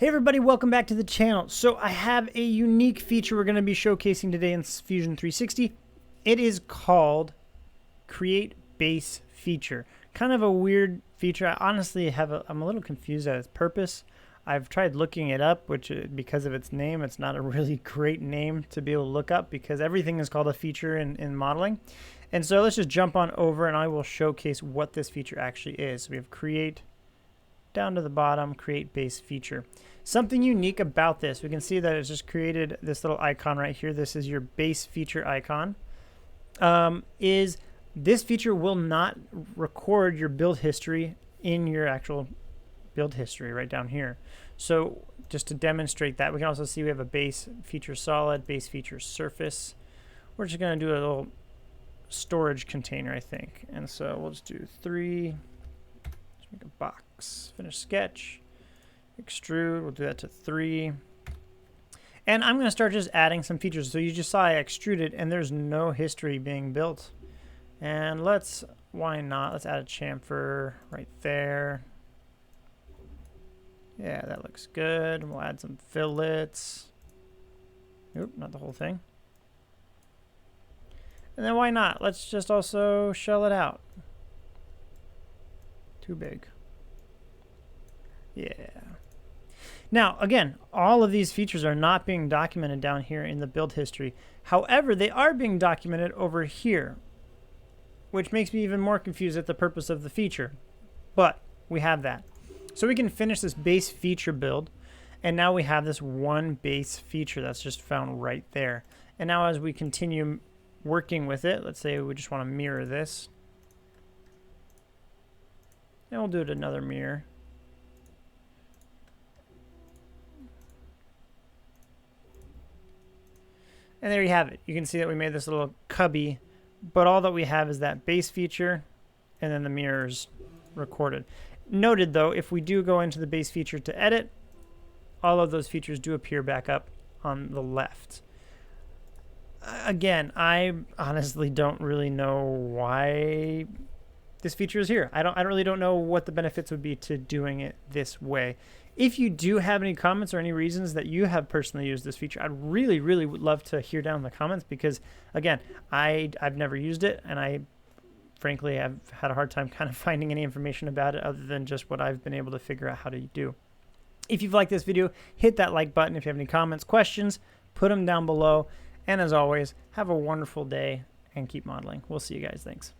Hey everybody, welcome back to the channel. So I have a unique feature we're going to be showcasing today in Fusion360. It is called Create Base Feature. Kind of a weird feature. I honestly I'm a little confused at its purpose. I've tried looking it up, which because of its name, it's not a really great name to be able to look up because everything is called a feature in modeling. And so let's just jump on over and I will showcase what this feature actually is. So we have create down to the bottom, create base feature. Something unique about this, we can see that it's just created this little icon right here. This is your base feature icon. Is this feature will not record your build history in your actual build history right down here. So just to demonstrate that, we can also see we have a base feature solid, base feature surface. We're just going to do a little storage container, I think. And so we'll just do 3. Let's make a box. Finish sketch. Extrude. We'll do that to 3. And I'm going to start just adding some features. So you just saw I extruded and there's no history being built. And why not? Let's add a chamfer right there. Yeah, that looks good. We'll add some fillets. Oop, not the whole thing. And then why not? Let's just also shell it out. Too big. Yeah. Now, again, all of these features are not being documented down here in the build history. However, they are being documented over here, which makes me even more confused at the purpose of the feature. But we have that. So we can finish this base feature build, and now we have this one base feature that's just found right there. And now as we continue working with it, let's say we just want to mirror this. And we'll do it another mirror. And there you have it. You can see that we made this little cubby, but all that we have is that base feature and then the mirrors recorded. Noted though, if we do go into the base feature to edit, all of those features do appear back up on the left. Again, I honestly don't really know why this feature is here. I really don't know what the benefits would be to doing it this way. If you do have any comments or any reasons that you have personally used this feature, I'd really would love to hear down in the comments because, again, I've never used it, and I frankly have had a hard time kind of finding any information about it other than just what I've been able to figure out how to do. If you've liked this video, hit that like button. If you have any comments, questions, put them down below. And as always, have a wonderful day and keep modeling. We'll see you guys. Thanks.